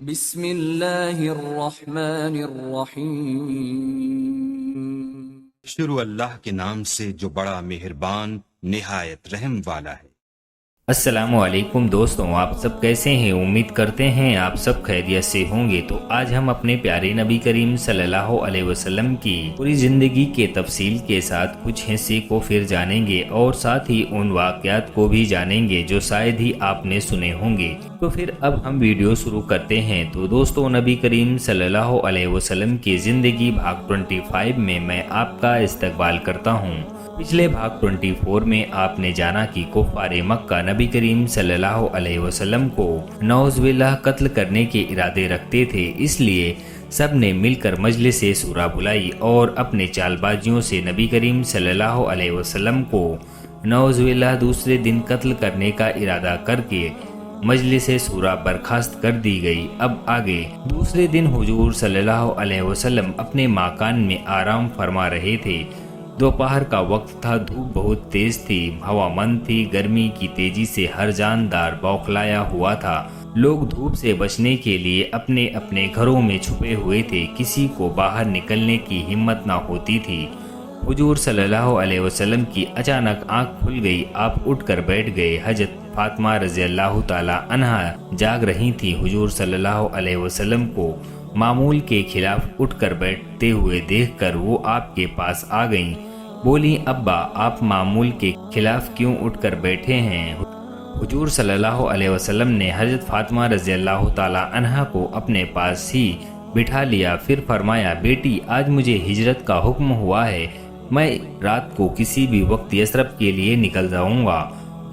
بسم اللہ الرحمن الرحیم۔ شروع اللہ کے نام سے جو بڑا مہربان نہایت رحم والا ہے۔ السلام علیکم دوستوں، آپ سب کیسے ہیں؟ امید کرتے ہیں آپ سب خیریت سے ہوں گے۔ تو آج ہم اپنے پیارے نبی کریم صلی اللہ علیہ وسلم کی پوری زندگی کے تفصیل کے ساتھ کچھ حصے کو پھر جانیں گے اور ساتھ ہی ان واقعات کو بھی جانیں گے جو شاید ہی آپ نے سنے ہوں گے۔ تو پھر اب ہم ویڈیو شروع کرتے ہیں۔ تو دوستوں، نبی کریم صلی اللہ علیہ وسلم کی زندگی بھاگ 25 میں آپ کا استقبال کرتا ہوں۔ پچھلے بھاگ 24 میں آپ نے جانا کہ کفار مکہ نبی کریم صلی اللہ علیہ وسلم کو نعوذ باللہ قتل کرنے کے ارادے رکھتے تھے، اس لیے سب نے مل کر مجلس شورا بلائی اور اپنے چال بازیوں سے نبی کریم صلی اللہ علیہ وسلم کو نعوذ باللہ دوسرے دن قتل کرنے کا ارادہ کر کے مجلس شورا برخاست کر دی گئی۔ اب آگے دوسرے دن حضور صلی اللہ علیہ وسلم اپنے مکان میں آرام فرما رہے تھے۔ دوپہر کا وقت تھا، دھوپ بہت تیز تھی، ہوا مند تھی، گرمی کی تیزی سے ہر جاندار بوکھلایا ہوا تھا۔ لوگ دھوپ سے بچنے کے لیے اپنے اپنے گھروں میں چھپے ہوئے تھے، کسی کو باہر نکلنے کی ہمت نہ ہوتی تھی۔ حضور صلی اللہ علیہ وسلم کی اچانک آنکھ کھل گئی، آپ اٹھ کر بیٹھ گئے۔ حضرت فاطمہ رضی اللہ تعالی عنہا جاگ رہی تھی۔ حضور صلی اللہ علیہ وسلم کو معمول کے خلاف اٹھ کر بیٹھتے ہوئے دیکھ کر وہ آپ کے پاس آ گئیں، بولی ابا آپ معمول کے خلاف کیوں اٹھ کر بیٹھے ہیں؟ حضور صلی اللہ علیہ وسلم نے حضرت فاطمہ رضی اللہ تعالی عنہا کو اپنے پاس ہی بٹھا لیا، پھر فرمایا بیٹی آج مجھے ہجرت کا حکم ہوا ہے، میں رات کو کسی بھی وقت یثرب کے لیے نکل جاؤں گا۔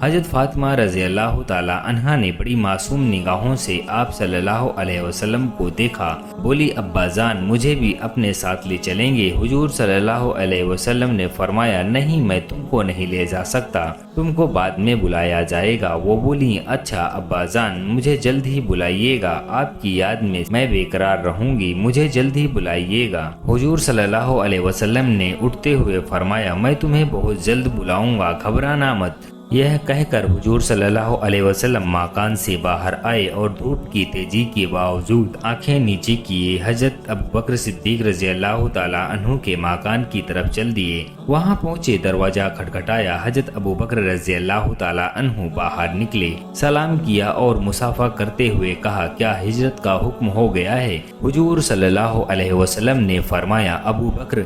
حضرت فاطمہ رضی اللہ تعالی عنہا نے بڑی معصوم نگاہوں سے آپ صلی اللہ علیہ وسلم کو دیکھا، بولی ابا جان مجھے بھی اپنے ساتھ لے چلیں گے؟ حضور صلی اللہ علیہ وسلم نے فرمایا نہیں، میں تم کو نہیں لے جا سکتا، تم کو بعد میں بلایا جائے گا۔ وہ بولی اچھا ابا جان مجھے جلد ہی بلائیے گا، آپ کی یاد میں بے قرار رہوں گی، مجھے جلد ہی بلائیے گا۔ حضور صلی اللہ علیہ وسلم نے اٹھتے ہوئے فرمایا میں تمہیں بہت جلد بلاؤں گا، گھبرانا مت۔ یہ کہہ کر حضور صلی اللہ علیہ وسلم مکان سے باہر آئے اور دھوپ کی تیزی کے باوجود آنکھیں نیچے کیے حضرت ابوبکر صدیق رضی اللہ تعالی عنہ کے مکان کی طرف چل دیے۔ وہاں پہنچے، دروازہ کھٹکھٹایا، حضرت ابوبکر رضی اللہ تعالی عنہ باہر نکلے، سلام کیا اور مصافحہ کرتے ہوئے کہا کیا ہجرت کا حکم ہو گیا ہے؟ حضور صلی اللہ علیہ وسلم نے فرمایا ابوبکر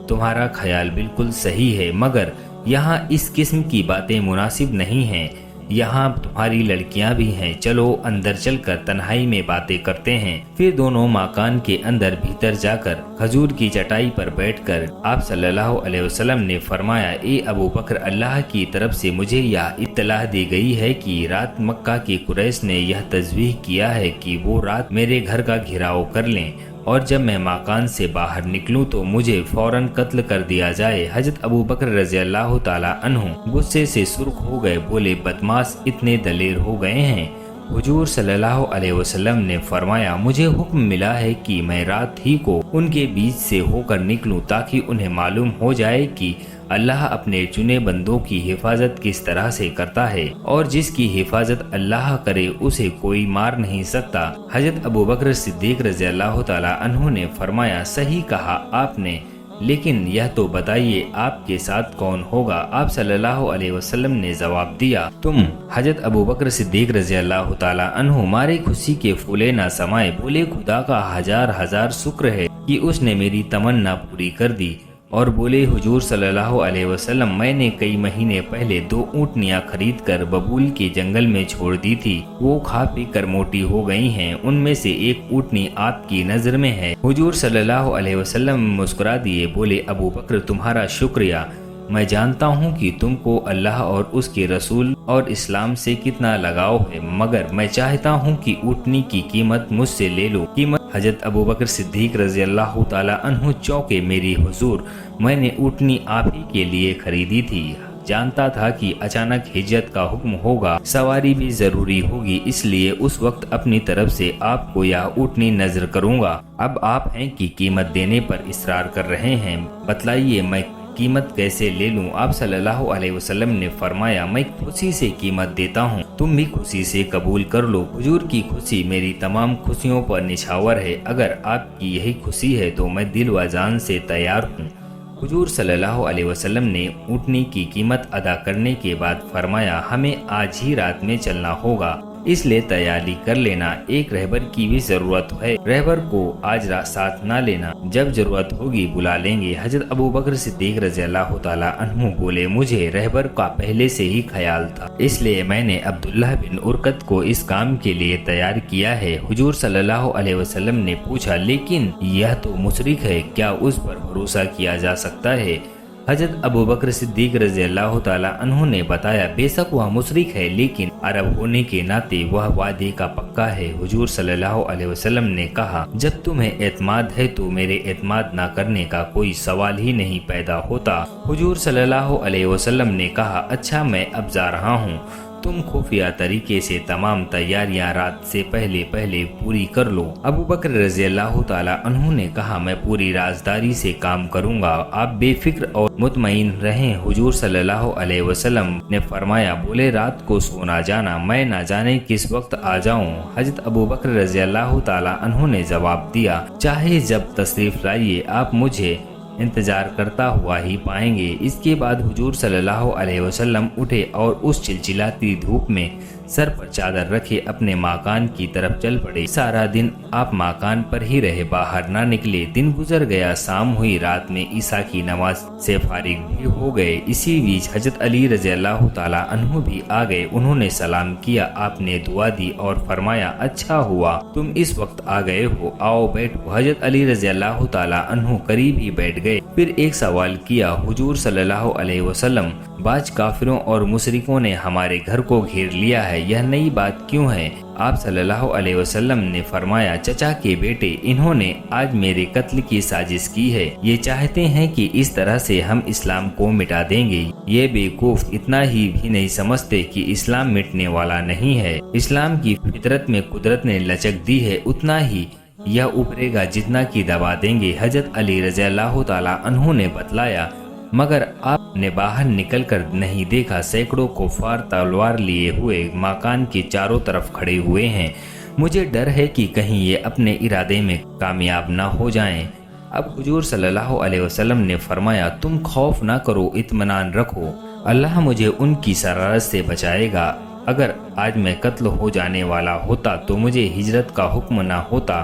تمہارا خیال بالکل صحیح ہے، مگر یہاں اس قسم کی باتیں مناسب نہیں ہیں، یہاں تمہاری لڑکیاں بھی ہیں، چلو اندر چل کر تنہائی میں باتیں کرتے ہیں۔ پھر دونوں مکان کے اندر بھیتر جا کر کھجور کی چٹائی پر بیٹھ کر آپ صلی اللہ علیہ وسلم نے فرمایا اے ابو بکر اللہ کی طرف سے مجھے یہ اطلاع دی گئی ہے کہ رات مکہ کے قریش نے یہ تجویز کیا ہے کہ وہ رات میرے گھر کا گھیراؤ کر لیں اور جب میں مکان سے باہر نکلوں تو مجھے فوراً قتل کر دیا جائے۔ حضرت ابوبکر رضی اللہ تعالی عنہ غصے سے سرخ ہو گئے، بولے بدماش اتنے دلیر ہو گئے ہیں؟ حضور صلی اللہ علیہ وسلم نے فرمایا مجھے حکم ملا ہے کہ میں رات ہی کو ان کے بیچ سے ہو کر نکلوں تاکہ انہیں معلوم ہو جائے کہ اللہ اپنے چنے بندوں کی حفاظت کس طرح سے کرتا ہے اور جس کی حفاظت اللہ کرے اسے کوئی مار نہیں سکتا۔ حضرت ابوبکر صدیق رضی اللہ تعالی عنہ نے فرمایا صحیح کہا آپ نے، لیکن یہ تو بتائیے آپ کے ساتھ کون ہوگا؟ آپ صلی اللہ علیہ وسلم نے جواب دیا تم۔ حضرت ابوبکر صدیق رضی اللہ تعالی عنہ مارے خوشی کے پھولے نہ سمائے، بولے خدا کا ہزار ہزار شکر ہے کہ اس نے میری تمنا پوری کر دی، اور بولے حضور صلی اللہ علیہ وسلم میں نے کئی مہینے پہلے 2 اونٹنیاں خرید کر ببول کے جنگل میں چھوڑ دی تھی، وہ کھا پی کر موٹی ہو گئی ہیں، ان میں سے ایک اونٹنی آپ کی نظر میں ہے۔ حضور صلی اللہ علیہ وسلم مسکرا دیے، بولے ابو بکر تمہارا شکریہ، میں جانتا ہوں کہ تم کو اللہ اور اس کے رسول اور اسلام سے کتنا لگاؤ ہے، مگر میں چاہتا ہوں کہ اونٹنی کی قیمت مجھ سے لے لو۔ حضرت ابوبکر صدیق رضی اللہ تعالی عنہ چونکے میری حضور میں نے اونٹنی آپ ہی کے لیے خریدی تھی، جانتا تھا کہ اچانک ہجرت کا حکم ہوگا، سواری بھی ضروری ہوگی، اس لیے اس وقت اپنی طرف سے آپ کو یہ اونٹنی نظر کروں گا۔ اب آپ ہیں کہ قیمت دینے پر اصرار کر رہے ہیں، بتلائیے میں कीमत कैसे ले लूं? आप सल्लल्लाहु अलैहि वसल्लम ने फरमाया, मैं खुशी से कीमत देता हूं, तुम भी खुशी से कबूल कर लो। हुजूर की खुशी मेरी तमाम खुशियों पर निछावर है। अगर आपकी यही खुशी है तो मैं दिल व जान से तैयार हूँ। हुजूर सल्लल्लाहु अलैहि वसल्लम ने ऊँटनी की कीमत अदा करने के बाद फरमाया, हमें आज ही रात में चलना होगा, इसलिए तैयारी कर लेना। एक रहबर की भी जरूरत है, रहबर को आज साथ ना लेना, जब जरूरत होगी बुला लेंगे। हजरत अबू बकर सिद्दीक रज़ियल्लाहु ताला अन्हु बोले, मुझे रहबर का पहले से ही ख्याल था, इसलिए मैंने अब्दुल्लाह बिन उरकत को इस काम के लिए तैयार किया है। हुजूर सल्लल्लाहु अलैहि वसल्लम ने पूछा, लेकिन यह तो मुशरिक है, क्या उस पर भरोसा किया जा सकता है? हजरत अबू बकर सिद्दीक रज़ियल्लाहु ताला अन्हु ने बताया, बेशक वह मुशरिक है, लेकिन अरब होने के नाते वह वादे का पक्का है। हुजूर सल्लल्लाहु अलैहि वसल्लम ने कहा, जब तुम्हें एतमाद है तो मेरे एतमाद न करने का कोई सवाल ही नहीं पैदा होता। हुजूर सल्लल्लाहु अलैहि वसल्लम ने कहा, अच्छा मैं अब जा रहा हूँ, तुम खुफिया तरीके से तमाम तैयारियां रात से पहले पहले पूरी कर लो। अबू बकर रज़ियल्लाहु ताला अन्हु ने कहा, मैं पूरी राजदारी से काम करूंगा, आप बेफिक्र और मुतमईन रहें। हुजूर सल्लल्लाहु अलैहि वसल्लम ने फरमाया, बोले रात को सोना जाना, मैं ना जाने किस वक्त आ जाऊं। हजरत अबू बकर रज़ियल्लाहु ताला अन्हु ने जवाब दिया, चाहे जब तशरीफ लाइए, आप मुझे इंतजार करता हुआ ही पाएंगे। इसके बाद हुजूर सल्लल्लाहु अलैहि वसल्लम उठे और उस चिलचिलाती धूप में सर पर चादर रखे अपने माकान की तरफ चल पड़े। सारा दिन आप माकान पर ही रहे, बाहर ना निकले। दिन गुजर गया, शाम हुई, रात में ईशा की नमाज से फारिग भी हो गए। इसी बीच हजरत अली रज़ियल्लाहु ताला अन्हु भी आ गए। उन्होंने सलाम किया, आपने दुआ दी और फरमाया, अच्छा हुआ तुम इस वक्त आ गए हो, आओ बैठो। हजरत अली रज़ियल्लाहु ताला अन्हु करीब ही बैठ गए। फिर एक सवाल किया, हुजूर सल्लल्लाहु अलैहि वसल्लम, बाज काफिरों और मुशरिकों ने हमारे घर को घेर लिया है, यह नई बात क्यों है? आप सल्लल्लाहु अलैहि वसल्लम ने फरमाया, चचा के बेटे, इन्होंने आज मेरे कत्ल की साजिश की है। ये चाहते हैं कि इस तरह से हम इस्लाम को मिटा देंगे। ये बेवकूफ इतना ही भी नहीं समझते कि इस्लाम मिटने वाला नहीं है। इस्लाम की फितरत में कुदरत ने लचक दी है, उतना ही यह उभरेगा जितना की दबा देंगे। हजरत अली रज़ियल्लाहु ताला अन्हु ने बतलाया, मगर आपने बाहर निकलकर नहीं देखा, सैकड़ों कुफार तलवार लिए हुए मकान के चारों तरफ खड़े हुए हैं। मुझे डर है कि कहीं ये अपने इरादे में कामयाब ना हो जाएं। अब हुजूर सल्लल्लाहु अलैहि वसल्लम ने फरमाया, तुम खौफ ना करो, इत्मीनान रखो, अल्लाह मुझे उनकी शरारत से बचाएगा। अगर आज मैं कत्ल हो जाने वाला होता तो मुझे हिजरत का हुक्म ना होता।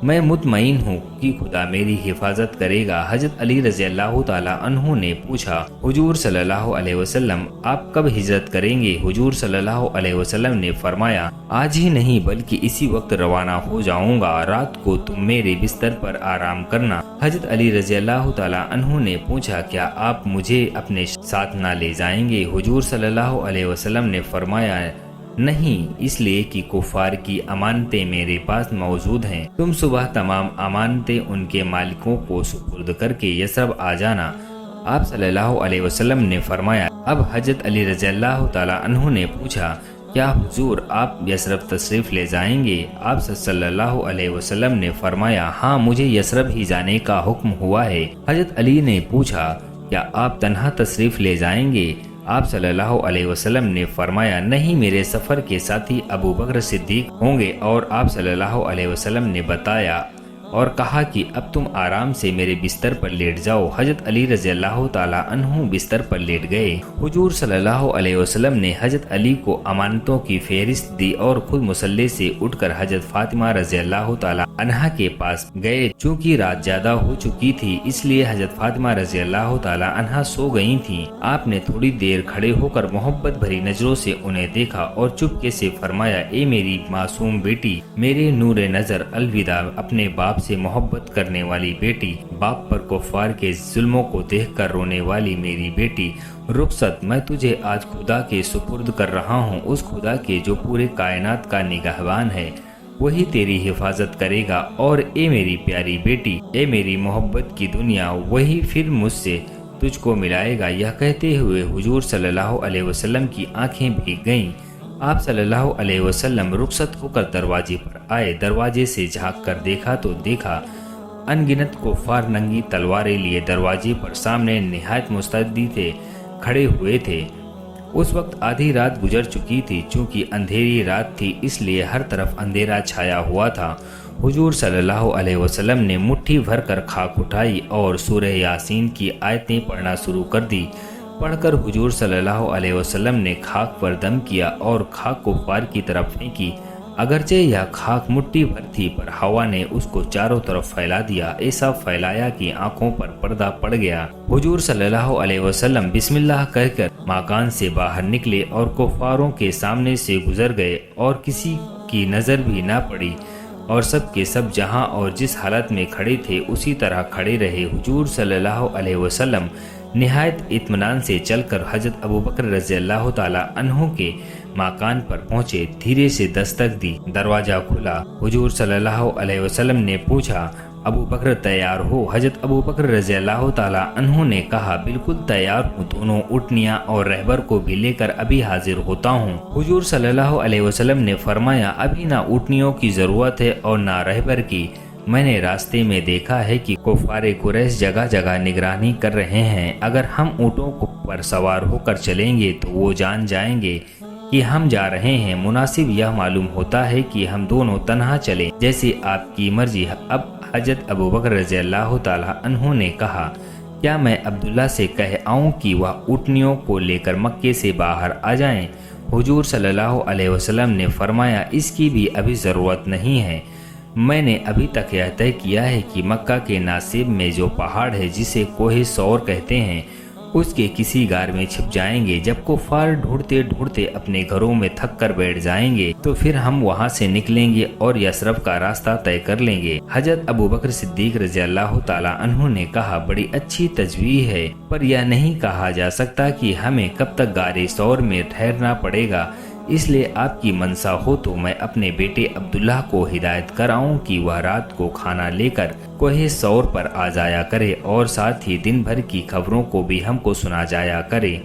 मैं मुतमईन हूँ कि खुदा मेरी हिफाजत करेगा। हजरत अली रज़ियल्लाहु ताला अन्हु ने पूछा, हुजूर सल्लल्लाहु अलैहि वसल्लम, आप कब हिजरत करेंगे? हुजूर सल्लल्लाहु अलैहि वसल्लम ने फरमाया, आज ही नहीं बल्कि इसी वक्त रवाना हो जाऊंगा। रात को तुम मेरे बिस्तर पर आराम करना। हजरत अली रज़ियल्लाहु ताला अन्हु ने पूछा, क्या आप मुझे अपने साथ ना ले जाएंगे? हुजूर सल्लल्लाहु अलैहि वसल्लम ने फरमाया, नहीं, इसलिए कि कुफार की अमानतें मेरे पास मौजूद हैं। तुम सुबह तमाम अमानतें उनके मालिकों को सुपुर्द करके यसरब आ जाना। आप सल्लल्लाहु अलैहि वसल्लम ने फरमाया। अब हजरत अली रज़ियल्लाहु ताला अन्हु ने पूछा, क्या हुजूर आप यसरब तशरीफ ले जाएंगे? आप सल्लल्लाहु अलैहि वसल्लम ने फरमाया, हाँ, मुझे यसरब ही जाने का हुक्म हुआ है। हजरत अली ने पूछा, क्या आप तन्हा तशरीफ ले जाएंगे? आप सल्लल्लाहु अलैहि वसल्लम ने फरमाया, नहीं, मेरे सफर के साथी अबू बकर सिद्दीक होंगे। और आप सल्लल्लाहु अलैहि वसल्लम ने बताया और कहा कि अब तुम आराम से मेरे बिस्तर पर लेट जाओ। हजरत अली रज़ियल्लाहु ताला अन्हु बिस्तर पर लेट गए। हुजूर सल्लल्लाहु अलैहि वसल्लम ने हजरत अली को अमानतों की फेहरिस्त दी और खुद मुसल्ले से उठकर हजरत फातिमा रज़ियल्लाहु ताला अन्हा के पास गए। चूँकि रात ज्यादा हो चुकी थी, इसलिए हजरत फातिमा रज़ियल्लाहु ताला अन्हा सो गई थीं। आपने थोड़ी देर खड़े होकर मोहब्बत भरी नजरों से उन्हें देखा और चुपके से फरमाया, ए मेरी मासूम बेटी, मेरे नूरे नजर, अलविदा। अपने बाप से मोहब्बत करने वाली बेटी, बाप पर कुफार के जुल्मों को देखकर रोने वाली मेरी बेटी, रुखसत, मैं तुझे आज खुदा के सुपुर्द कर रहा हूँ, उस खुदा के जो पूरे कायनात का निगहबान है, वही तेरी हिफाजत करेगा। और ए मेरी प्यारी बेटी, ए मेरी मोहब्बत की दुनिया, वही फिर मुझसे तुझको मिलाएगा। यह कहते हुए हुजूर सल्लल्लाहु अलैहि वसल्लम की आंखें भीग गईं। आप सल्लल्लाहु अलैहि वसल्लम रुखसत होकर दरवाजे पर आए। दरवाजे से झांक कर देखा तो देखा अनगिनत कुफ्फार नंगी तलवारें लिए दरवाजे पर सामने निहायत मुस्तैदी से खड़े हुए थे। उस वक्त आधी रात गुजर चुकी थी। चूंकि अंधेरी रात थी इसलिए हर तरफ अंधेरा छाया हुआ था। हुजूर सल्लल्लाहु अलैहि वसल्लम ने मुट्ठी भर कर खाक उठाई और सूरह यासीन की आयतें पढ़ना शुरू कर दी। पढ़कर हुजूर सल्लल्लाहु अलैहि वसल्लम ने खाक पर दम किया और खाक कुफ्फार की तरफ फेंकी। अगरचे यह खाक मुट्ठी भर थी पर हवा ने उसको चारों तरफ फैला दिया। ऐसा फैलाया कि आंखों पर पर्दा पड़ गया। हुजूर सल्लल्लाहु अलैहि वसल्लम बिस्मिल्लाह कहकर मकान से बाहर निकले और कुफ्फारों के सामने से गुजर गए और किसी की नजर भी न पड़ी और सब के सब जहां और जिस हालत में खड़े थे उसी तरह खड़े रहे। हुजूर सल्लल्लाहु अलैहि वसल्लम निहायत इत्मीनान से चलकर हजरत अबू बकर रज़ियल्लाहु ताला अन्हु के मकान पर पहुंचे। धीरे से दस्तक दी, दरवाजा खुला। हुजूर सल्लल्लाहु अलैहि वसल्लम ने पूछा, अबू बकर तैयार हो? हजरत अबू बकर रज़ियल्लाहु ताला अन्हु ने कहा, बिल्कुल तैयार हूँ। दोनों ऊँटनियाँ और रहबर को भी लेकर अभी हाजिर होता हूँ। हुजूर सल्लल्लाहु अलैहि वसल्लम ने फरमाया, अभी ना ऊँटनियों की जरूरत है और ना रहबर की। मैंने रास्ते में देखा है कि कुफ्फारे कुरैश जगह जगह निगरानी कर रहे हैं। अगर हम ऊँटों पर सवार होकर चलेंगे तो वो जान जाएंगे कि हम जा रहे हैं। मुनासिब यह मालूम होता है कि हम दोनों तन्हा चलें, जैसे आपकी मर्जी। अब हजरत अबू बकर रज़ियल्लाहु ताला अन्हु ने कहा, क्या मैं अब्दुल्ला से कह आऊं कि वह ऊँटनियों को लेकर मक्के से बाहर आ जाएं? हुजूर सल्लल्लाहु अलैहि वसल्लम ने फरमाया, इसकी भी अभी ज़रूरत नहीं है। मैंने अभी तक यह तय किया है कि मक्का के नासिब में जो पहाड़ है जिसे कोहे सौर कहते हैं, उसके किसी गार में छिप जाएंगे। जब कुफ्फार ढूंढते ढूंढते अपने घरों में थक कर बैठ जाएंगे तो फिर हम वहां से निकलेंगे और यसरफ का रास्ता तय कर लेंगे। हजरत अबू बकर सिद्दीक रज़ियल्लाहु ताला अन्हु ने कहा, बड़ी अच्छी तजवीज़ है, पर यह नहीं कहा जा सकता कि हमें कब तक गारे सौर में ठहरना पड़ेगा। इसलिए आपकी मनसा हो तो मैं अपने बेटे अब्दुल्लाह को हिदायत कराऊं कि वह रात को खाना लेकर कोहे सौर पर आ जाया करे और साथ ही दिन भर की खबरों को भी हमको सुना जाया करे।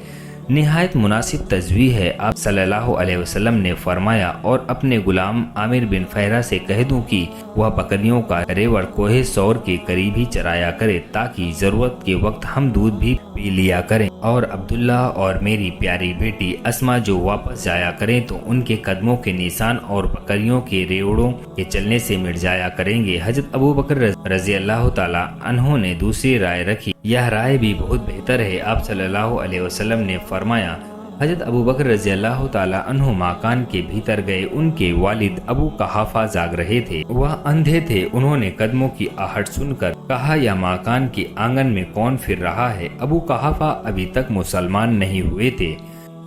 निहायत मुनासिब तजवीज़ है। आप सल्लल्लाहु अलैहि वसल्लम ने फरमाया, और अपने गुलाम आमिर बिन फहरा से कह दूं कि वह बकरियों का रेवड़ कोहे सौर के करीब ही चराया करे, ताकि जरूरत के वक्त हम दूध भी पी लिया करें। और अब्दुल्ला और मेरी प्यारी बेटी अस्मा जो वापस जाया करें तो उनके कदमों के निशान और बकरियों के रेवड़ों के चलने से मिट जाया करेंगे। हजरत अबू बकर रज़ियल्लाहु ताला अन्हु ने दूसरी राय रखी, यह राय भी बहुत बेहतर है। आप सल्लल्लाहु अलैहि वसल्लम ने फरमाया। हजरत अबू बकर रज़ियल्लाहु ताला अन्हु मकान के भीतर गए। उनके वालिद अबू कहाफा जाग रहे थे, वह अंधे थे। उन्होंने कदमों की आहट सुनकर कहा, यह मकान के आंगन में कौन फिर रहा है? अबू कहाफा अभी तक मुसलमान नहीं हुए थे।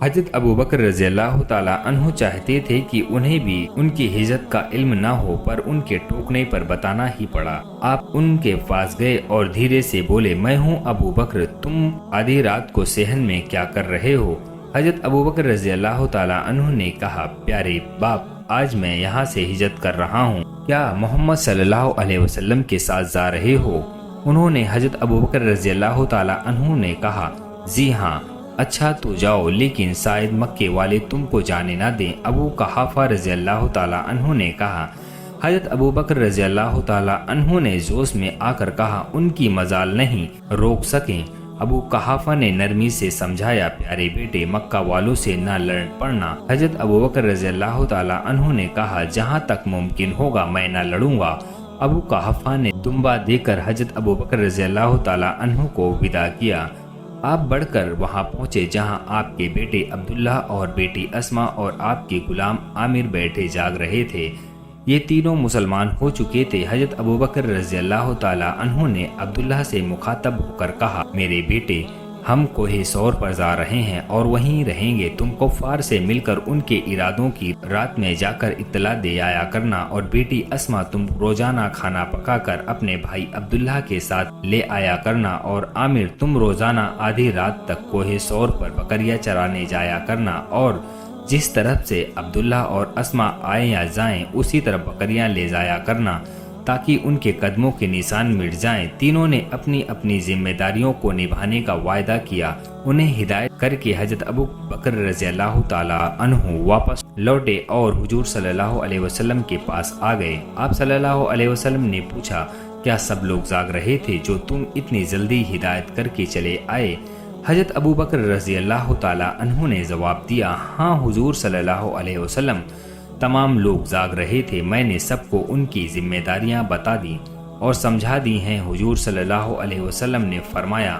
हजरत अबू बकर रज़ियल्लाहु ताला अन्हु चाहते थे कि उन्हें भी उनकी हिजरत का इल्म न हो, पर उनके टोकने पर बताना ही पड़ा। आप उनके पास गए और धीरे से बोले, मैं हूँ अबू बकर, तुम आधी रात को सेहन में क्या कर रहे हो? हजरत अबू बकर रज़ियल्लाहु ताला अन्हु ने कहा, प्यारे बाप, आज मैं यहाँ से हिजरत कर रहा हूँ। क्या मोहम्मद सल्लल्लाहु अलैहि वसल्लम के साथ जा रहे हो? उन्होंने हजरत अबू बकर रज़ियल्लाहु ताला अन्हु ने कहा, जी हाँ। अच्छा तो जाओ, लेकिन शायद मक्के वाले तुमको जाने ना दें। अबू कहाफा रज़ियल्लाहु ताला अन्हु ने कहा। हजरत अबू बकर रज़ियल्लाहु ताला अन्हु ने जोश में आकर कहा, उनकी मजाल नहीं रोक सकें। अबू कहाफा ने नरमी से समझाया, प्यारे बेटे, मक्का वालों से न लड़ पड़ना। हजरत अबू बकर रज़ियल्लाहु ताला अन्हु ने कहा, जहाँ तक मुमकिन होगा मैं न लड़ूंगा। अबू कहाफा ने दुम्बा देकर हजरत अबू बकर रज़ियल्लाहु ताला अन्हु को विदा किया। आप बढ़कर वहां पहुंचे जहां आपके बेटे अब्दुल्ला और बेटी अस्मा और आपके गुलाम आमिर बैठे जाग रहे थे। ये तीनों मुसलमान हो चुके थे। हजरत अबू बकर रज़ियल्लाहु ताला अन्हु ने अब्दुल्ला से मुखातब होकर कहा, मेरे बेटे, हम कोहे सौर पर जा रहे हैं और वहीं रहेंगे। तुम कुफ्फार से मिलकर उनके इरादों की रात में जाकर इत्तला दे आया करना। और बेटी अस्मा, तुम रोजाना खाना पकाकर अपने भाई अब्दुल्ला के साथ ले आया करना। और आमिर, तुम रोजाना आधी रात तक कोहे सौर पर बकरियां चराने जाया करना। और जिस तरफ से अब्दुल्ला और अस्मा आए या जाएं, उसी तरफ बकरियां ले जाया करना, ताकि उनके कदमों के निशान मिट जाएं। तीनों ने अपनी अपनी जिम्मेदारियों को निभाने का वायदा किया। उन्हें हिदायत करके हजरत अबू बकर रज़ियल्लाहु ताला अन्हु वापस लौटे और हुजूर सल्लल्लाहु अलैहि वसल्लम के पास आ गए। आप सल्लल्लाहु अलैहि वसल्लम ने पूछा, کیا سب لوگ جاگ رہے تھے جو تم اتنی جلدی ہدایت کر کے چلے آئے؟ حضرت ابو بکر رضی اللہ تعالی عنہ نے جواب دیا، ہاں حضور صلی اللہ علیہ وسلم، تمام لوگ جاگ رہے تھے، میں نے سب کو ان کی ذمہ داریاں بتا دی اور سمجھا دی ہیں۔ حضور صلی اللہ علیہ وسلم نے فرمایا،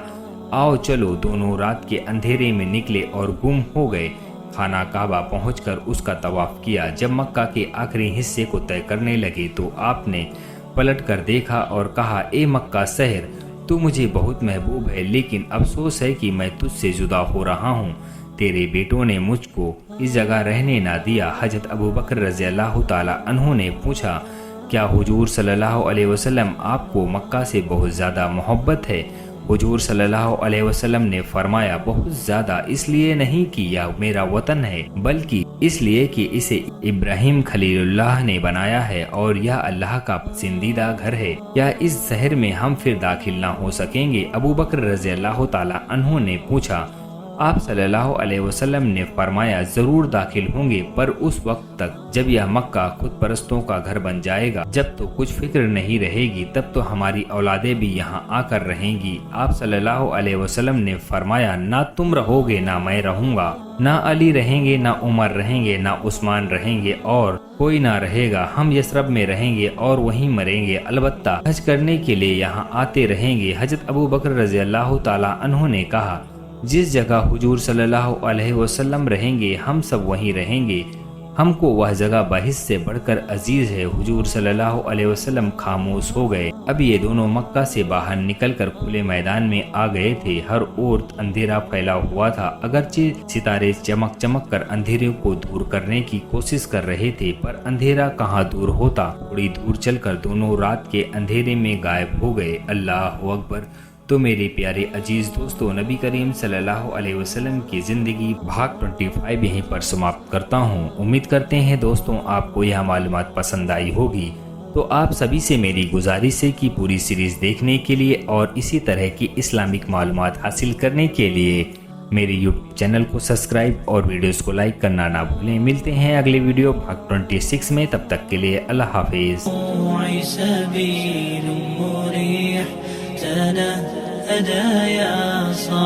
آؤ چلو، دونوں رات کے اندھیرے میں نکلے اور گم ہو گئے۔ خانہ کعبہ پہنچ کر اس کا طواف کیا۔ جب مکہ کے آخری حصے کو طے کرنے لگے تو آپ نے پلٹ کر دیکھا اور کہا، اے مکہ شہر، تو مجھے بہت محبوب ہے، لیکن افسوس ہے کہ میں تجھ سے جدا ہو رہا ہوں۔ تیرے بیٹوں نے مجھ کو اس جگہ رہنے نہ دیا۔ حضرت ابو بکر رضی اللہ تعالی عنہ نے پوچھا، کیا حضور صلی اللہ علیہ وسلم آپ کو مکہ سے بہت زیادہ محبت ہے؟ حضور صلی اللہ علیہ وسلم نے فرمایا، بہت زیادہ، اس لیے نہیں کہ یہ میرا وطن ہے، بلکہ اس لیے کہ اسے ابراہیم خلیل اللہ نے بنایا ہے اور یہ اللہ کا پسندیدہ گھر ہے۔ یا اس شہر میں ہم پھر داخل نہ ہو سکیں گے؟ ابو بکر رضی اللہ تعالی عنہ نے پوچھا۔ آپ صلی اللہ علیہ وسلم نے فرمایا، ضرور داخل ہوں گے، پر اس وقت تک جب یہ مکہ خود پرستوں کا گھر بن جائے گا، جب تو کچھ فکر نہیں رہے گی، تب تو ہماری اولادیں بھی یہاں آ کر رہیں گی۔ آپ صلی اللہ علیہ وسلم نے فرمایا، نہ تم رہو گے نہ میں رہوں گا، نہ علی رہیں گے، نہ عمر رہیں گے، نہ عثمان رہیں گے، اور کوئی نہ رہے گا۔ ہم یثرب میں رہیں گے اور وہیں مریں گے، البتہ حج کرنے کے لیے یہاں آتے رہیں گے۔ حضرت ابو بکر رضی اللہ تعالی عنہ نے کہا، جس جگہ حضور صلی اللہ علیہ وسلم رہیں گے ہم سب وہیں رہیں گے، ہم کو وہ جگہ بحث سے بڑھ کر عزیز ہے۔ حضور صلی اللہ علیہ وسلم خاموش ہو گئے۔ اب یہ دونوں مکہ سے باہر نکل کر کھلے میدان میں آ گئے تھے۔ ہر اور اندھیرا پھیلا ہوا تھا، اگرچہ ستارے چمک چمک کر اندھیرے کو دور کرنے کی کوشش کر رہے تھے، پر اندھیرا کہاں دور ہوتا۔ تھوڑی دور چل کر دونوں رات کے اندھیرے میں غائب ہو گئے۔ اللہ اکبر۔ تو میرے پیارے عزیز دوستو، نبی کریم صلی اللہ علیہ وسلم کی زندگی بھاگ 25 یہیں پر سماپت کرتا ہوں۔ امید کرتے ہیں دوستوں آپ کو یہ معلومات پسند آئی ہوگی۔ تو آپ سبھی سے میری گزارش ہے کہ پوری سیریز دیکھنے کے لیے اور اسی طرح کی اسلامک معلومات حاصل کرنے کے لیے میرے یوٹیوب چینل کو سبسکرائب اور ویڈیوز کو لائک کرنا نہ بھولیں۔ ملتے ہیں اگلے ویڈیو بھاگ 26 میں، تب تک کے لیے اللہ حافظ۔ سبيل مريح تنهدى يا صاحبي